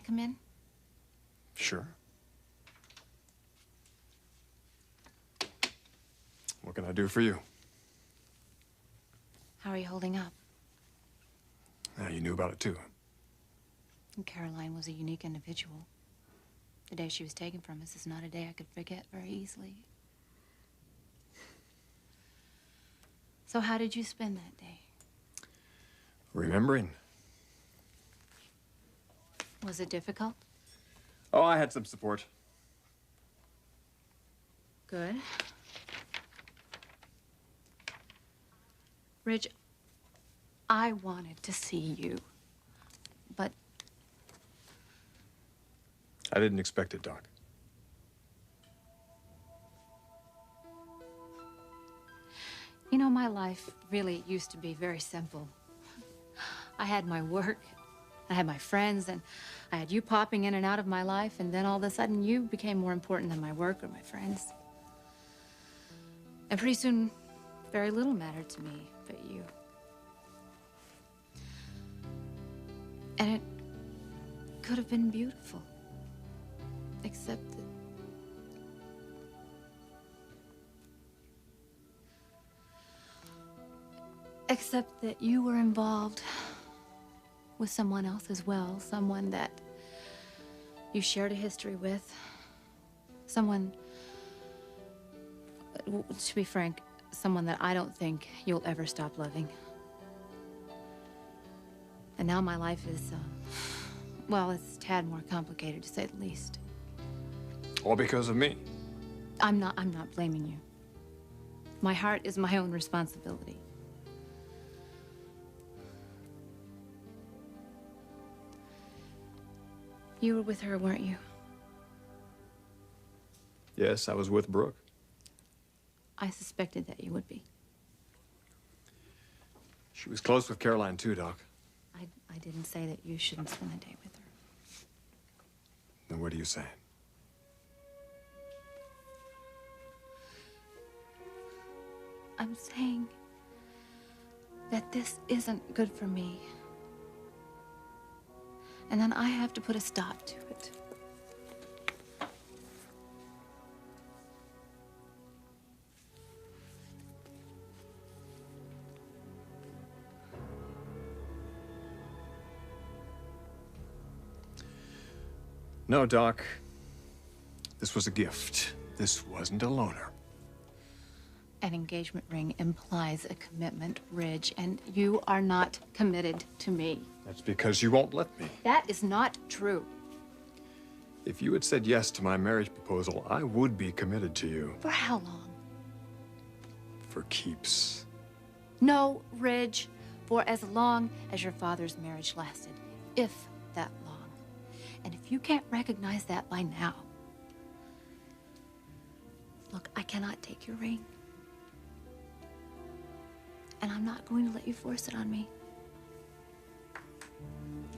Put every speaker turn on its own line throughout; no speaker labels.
come in?
Sure. What can I do for you?
How are you holding up?
Yeah, you knew about it too.
And Caroline was a unique individual. The day she was taken from us is not a day I could forget very easily. So how did you spend that day?
Remembering.
Was it difficult?
Oh, I had some support.
Good. Ridge, I wanted to see you, but...
I didn't expect it, Doc.
You know, my life really used to be very simple. I had my work, I had my friends, and I had you popping in and out of my life, and then all of a sudden you became more important than my work or my friends. And pretty soon, very little mattered to me but you. And it could have been beautiful, except that... Except that you were involved with someone else as well, someone that you shared a history with, someone, to be frank, someone that I don't think you'll ever stop loving. And now my life is, well, it's a tad more complicated, to say the least.
All because of me.
I'm not blaming you. My heart is my own responsibility. You were with her, weren't you?
Yes, I was with Brooke.
I suspected that you would be.
She was close with Caroline too, Doc.
I didn't say that you shouldn't spend the day with her.
Then what are you saying?
I'm saying that this isn't good for me. And then I have to put a stop to it.
No, Doc. This was a gift. This wasn't a loner.
An engagement ring implies a commitment, Ridge, and you are not committed to me.
That's because you won't let me.
That is not true.
If you had said yes to my marriage proposal, I would be committed to you.
For how long?
For keeps.
No, Ridge, for as long as your father's marriage lasted, if that long. And if you can't recognize that by now, look, I cannot take your ring. And I'm not going to let you force it on me.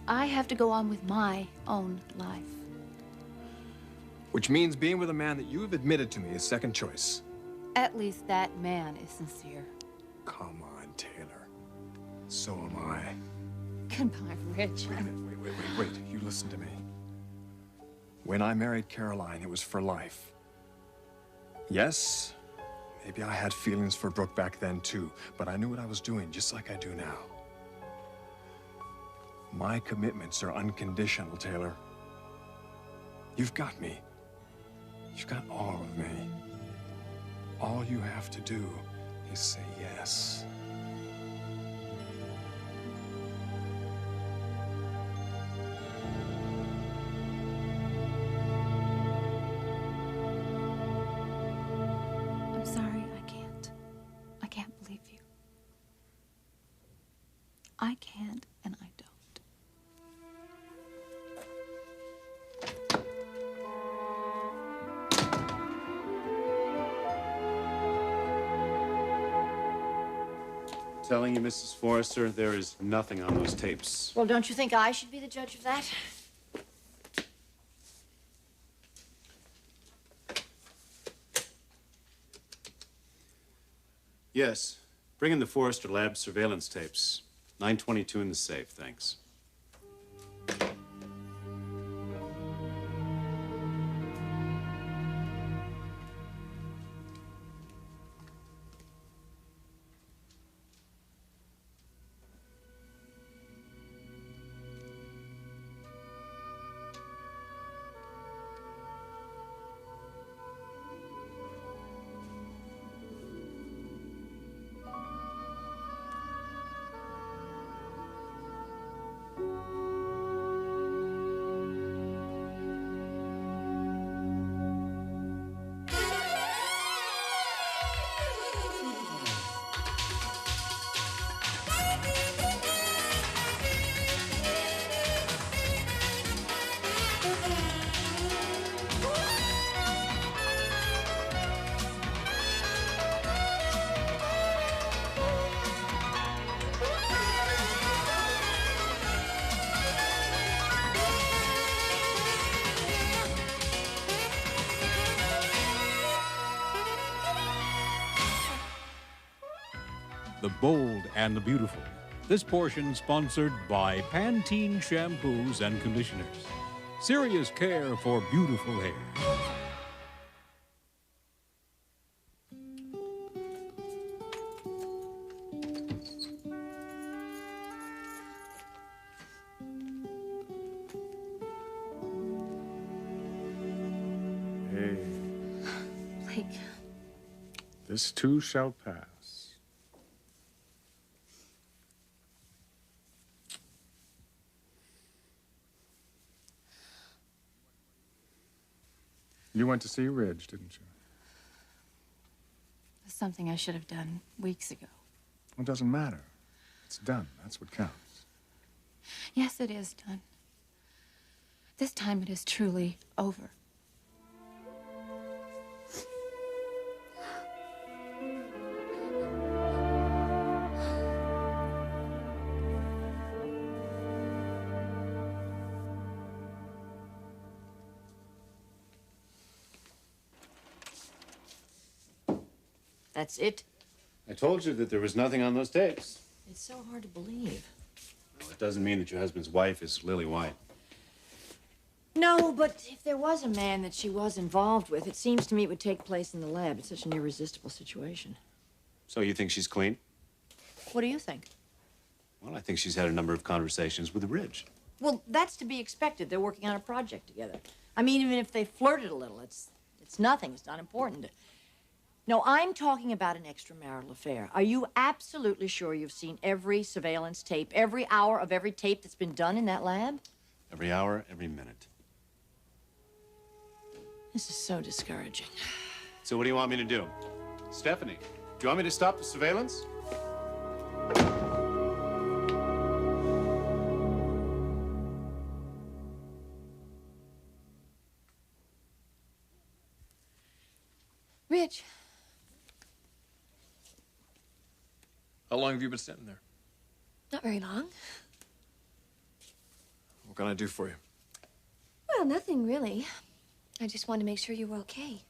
I have to go on with my own life.
Which means being with a man that you have admitted to me is second choice.
At least that man is sincere.
Come on, Taylor. So am I.
Goodbye, Rich.
Wait a minute, wait. You listen to me. When I married Caroline, it was for life. Yes, maybe I had feelings for Brooke back then too, but I knew what I was doing just like I do now. My commitments are unconditional, Taylor. You've got me. You've got all of me. All you have to do is say yes.
I'm sorry, I can't believe you. I can't, and I don't.
Telling you, Mrs. Forrester, there is nothing on those tapes.
Well, don't you think I should be the judge of that?
Yes. Bring in the Forrester Lab surveillance tapes. 922 in the safe, thanks.
the bold and the beautiful. This portion sponsored by Pantene shampoos and conditioners. Serious care for beautiful hair.
Hey,
Like,
this too shall pass. You went to see Ridge, didn't you?
it's something I should have done weeks ago.
Well, it doesn't matter. It's done. That's what counts.
Yes, it is done. This time it is truly over.
That's it?
I told you that there was nothing on those tapes.
It's so hard to believe.
Well, it doesn't mean that your husband's wife is Lily White.
No, but if there was a man that she was involved with, it seems to me it would take place in the lab. It's such an irresistible situation.
So you think she's clean?
What do you think?
Well, I think she's had a number of conversations with Ridge.
Well, that's to be expected. They're working on a project together. I mean, even if they flirted a little, it's nothing. It's not important. No, I'm talking about an extramarital affair. Are you absolutely sure you've seen every surveillance tape, every hour of every tape that's been done in that lab?
Every hour, every minute.
This is so discouraging.
So what do you want me to do? Stephanie, do you want me to stop the surveillance?
Rich,
How long have you been sitting there?
Not very long.
What can I do for you?
Well, nothing really. I just wanted to make sure you were okay.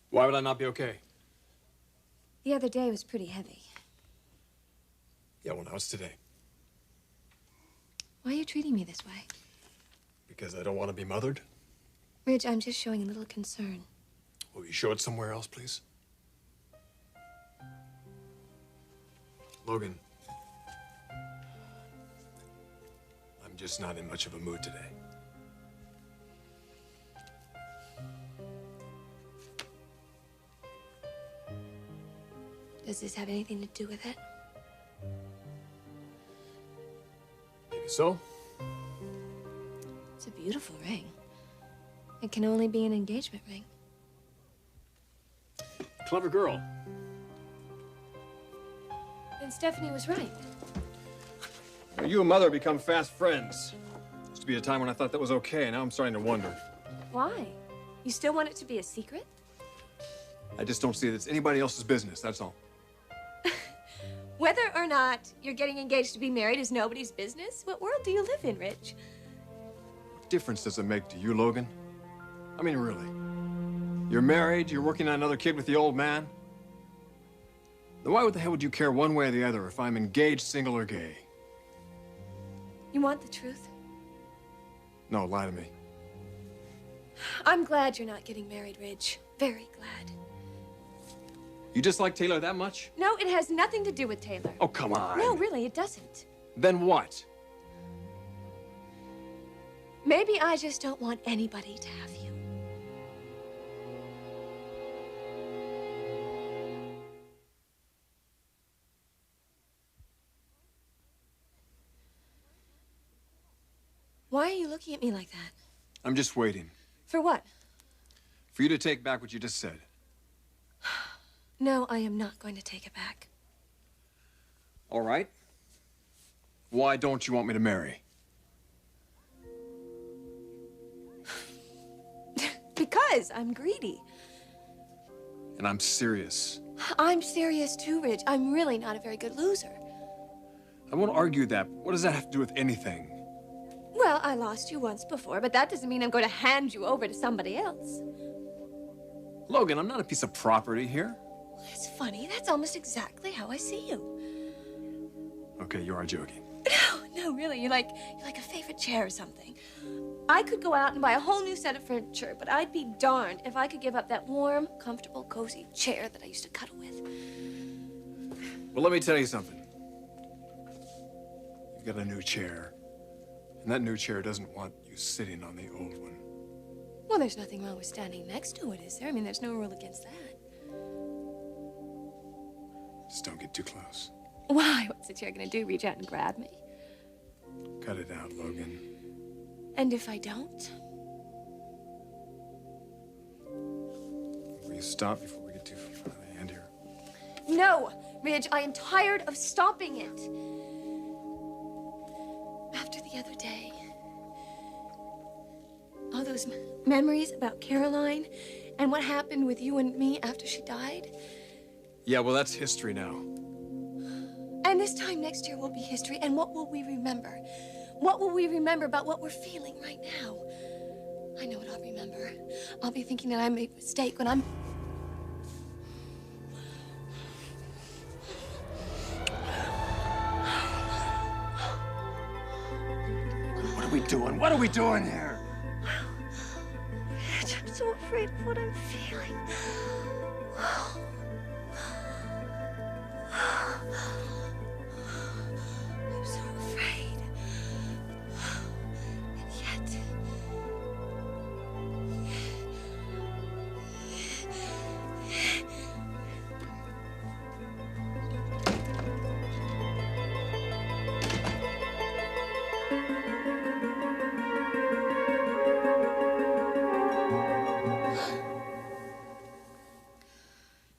Why would I not be okay?
The other day was pretty heavy.
Yeah, well, now it's today.
Why are you treating me this way?
Because I don't want to be mothered?
Ridge, I'm just showing a little concern.
Will you show it somewhere else, please? Logan. I'm just not in much of a mood today.
Does this have anything to do with it?
Maybe so.
It's a beautiful ring. It can only be an engagement ring.
Clever girl.
And Stephanie was right.
You and Mother become fast friends. Used to be a time when I thought that was okay. Now I'm starting to wonder.
Why? You still want it to be a secret?
I just don't see that it's anybody else's business, that's all.
Whether or not you're getting engaged to be married is nobody's business. What world do you live in, Rich?
What difference does it make to you, Logan? I mean, really. You're married, you're working on another kid with the old man. Then why the hell would you care one way or the other if I'm engaged, single, or gay?
You want the truth?
No, lie to me.
I'm glad you're not getting married, Ridge. Very glad.
You dislike Taylor that much?
No, it has nothing to do with Taylor.
Oh, come on.
No, really, it doesn't.
Then what?
Maybe I just don't want anybody to have you. Why are you looking at me like that?
I'm just waiting.
For what?
For you to take back what you just said.
No, I am not going to take it back.
All right. Why don't you want me to marry?
Because I'm greedy.
And I'm serious.
I'm serious too, Ridge. I'm really not a very good loser.
I won't argue that. What does that have to do with anything?
Well, I lost you once before, but that doesn't mean I'm going to hand you over to somebody else.
Logan, I'm not a piece of property here.
It's funny. That's almost exactly how I see you.
Okay, you are joking.
No, really. You're like a favorite chair or something. I could go out and buy a whole new set of furniture, but I'd be darned if I could give up that warm, comfortable, cozy chair that I used to cuddle with.
Well, let me tell you something. You've got a new chair, and that new chair doesn't want you sitting on the old one.
Well, there's nothing wrong with standing next to it, is there? I mean, there's no rule against that.
Just don't get too close.
Why? What's the chair gonna do? Reach out and grab me?
Cut it out, Logan.
And if I don't?
Will you stop before we get too far out of hand here?
No, Ridge, I am tired of stopping it. After the other day, all those memories about Caroline and what happened with you and me after she died.
Yeah, well, that's history now.
And this time next year will be history, and what will we remember? What will we remember about what we're feeling right now? I know what I'll remember. I'll be thinking that I made a mistake when I'm...
What are we doing? What are we doing here?
I'm so afraid of what I'm feeling. I'm so afraid. And yet...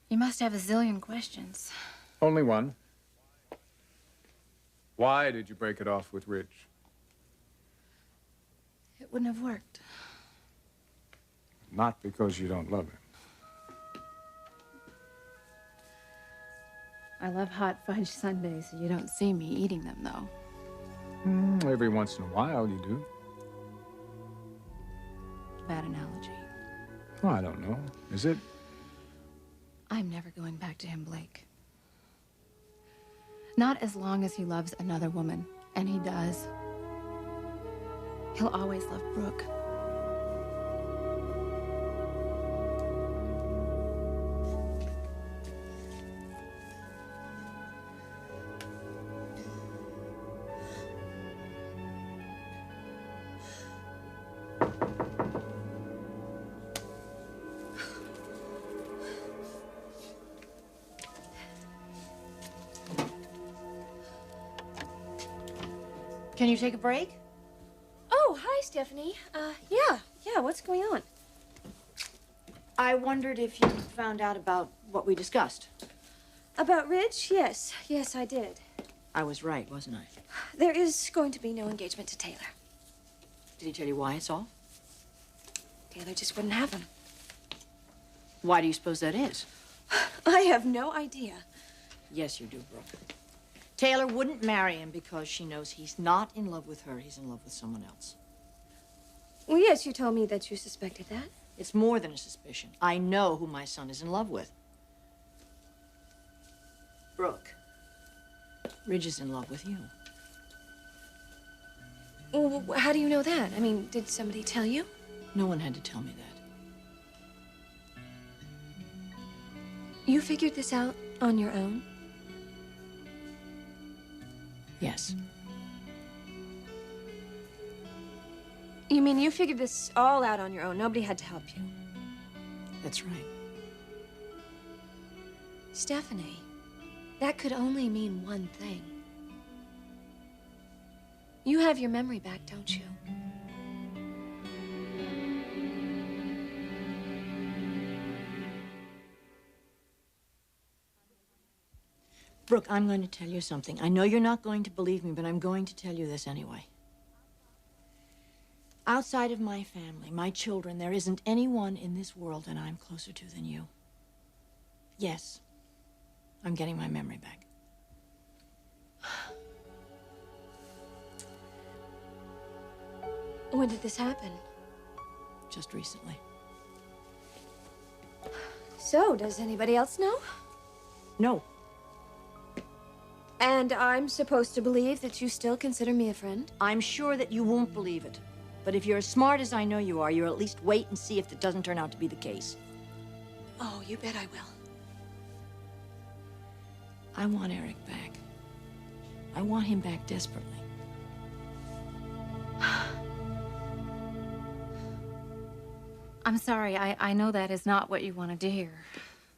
You must have a zillion questions.
Only one. Why did you break it off with Rich?
It wouldn't have worked.
Not because you don't love him.
I love hot fudge sundaes, so you don't see me eating them, though.
Every once in a while, you do.
Bad analogy.
Well, I don't know. Is it?
I'm never going back to him, Blake. Not as long as he loves another woman, and he does. He'll always love Brooke.
Can you take a break?
Oh, hi, Stephanie. Yeah, what's going on?
I wondered if you found out about what we discussed.
About Ridge? Yes, I did.
I was right, wasn't I?
There is going to be no engagement to Taylor.
Did he tell you why it's all?
Taylor just wouldn't have him.
Why do you suppose that is?
I have no idea.
Yes, you do, Brooke. Taylor wouldn't marry him because she knows he's not in love with her. He's in love with someone else.
Well, yes, you told me that you suspected that.
It's more than a suspicion. I know who my son is in love with. Brooke, Ridge is in love with you.
Well, how do you know that? I mean, did somebody tell you?
No one had to tell me that.
You figured this out on your own?
Yes.
You mean you figured this all out on your own? Nobody had to help you?
That's right.
Stephanie, that could only mean one thing. You have your memory back, don't you?
Brooke, I'm going to tell you something. I know you're not going to believe me, but I'm going to tell you this anyway. Outside of my family, my children, there isn't anyone in this world that I'm closer to than you. Yes, I'm getting my memory back.
When did this happen?
Just recently.
So, does anybody else know?
No.
And I'm supposed to believe that you still consider me a friend?
I'm sure that you won't believe it. But if you're as smart as I know you are, you'll at least wait and see if it doesn't turn out to be the case.
Oh, you bet I will.
I want Eric back. I want him back desperately.
I'm sorry, I know that is not what you wanted to hear.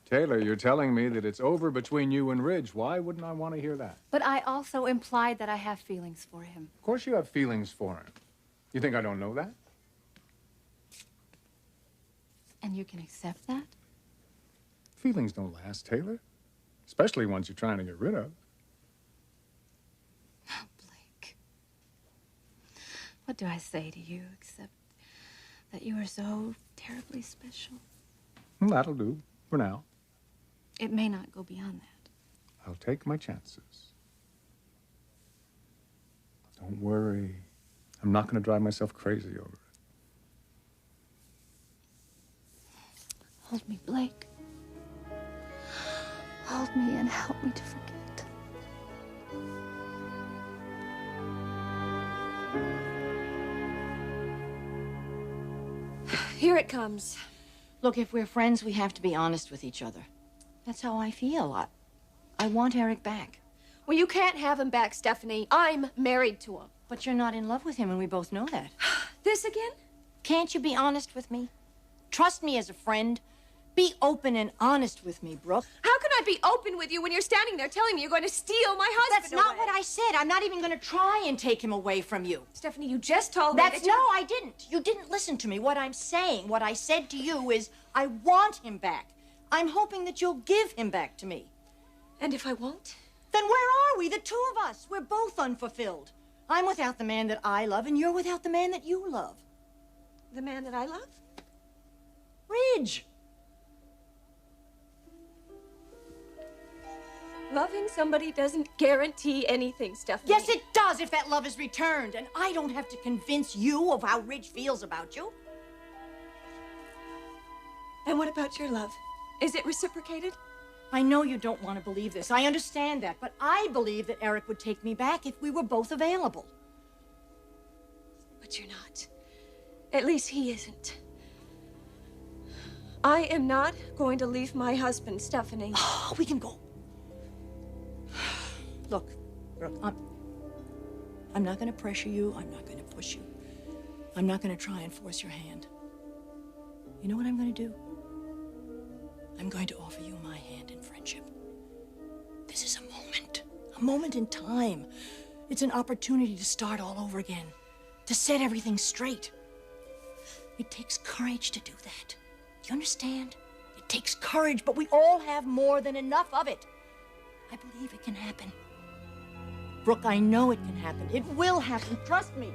Taylor, you're telling me that it's over between you and Ridge. Why wouldn't I want to hear that?
But I also implied that I have feelings for him.
Of course you have feelings for him. You think I don't know that?
And you can accept that?
Feelings don't last, Taylor. Especially ones you're trying to get rid of.
Oh, Blake. What do I say to you except that you are so terribly special?
Well, that'll do, for now.
It may not go beyond that.
I'll take my chances. Don't worry. I'm not going to drive myself crazy over it.
Hold me, Blake. Hold me and help me to forget.
Here it comes.
Look, if we're friends, we have to be honest with each other. That's how I feel. I want Eric back.
Well, you can't have him back, Stephanie. I'm married to him.
But you're not in love with him, and we both know that.
This again?
Can't you be honest with me? Trust me as a friend. Be open and honest with me, Brooke.
How can I be open with you when you're standing there telling me you're going to steal my husband
That's not
away?
what I said. I'm not even going to try and take him away from you.
Stephanie, you just told me
That's
that
no, I didn't. You didn't listen to me. What I'm saying, what I said to you is, I want him back. I'm hoping that you'll give him back to me.
And if I won't?
Then where are we, the two of us? We're both unfulfilled. I'm without the man that I love, and you're without the man that you love.
The man that I love?
Ridge.
Loving somebody doesn't guarantee anything, Stephanie.
Yes, it does if that love is returned, and I don't have to convince you of how Ridge feels about you.
And what about your love? Is it reciprocated?
I know you don't want to believe this. I understand that, but I believe that Eric would take me back if we were both available.
But you're not. At least he isn't. I am not going to leave my husband, Stephanie.
Oh, we can go. Look, Brooke, I'm not going to pressure you. I'm not going to push you. I'm not going to try and force your hand. You know what I'm going to do? I'm going to offer you my hand in friendship. This is a moment in time. It's an opportunity to start all over again, to set everything straight. It takes courage to do that. Do you understand? It takes courage, but we all have more than enough of it. I believe it can happen. Brooke, I know it can happen. It will happen. Trust me.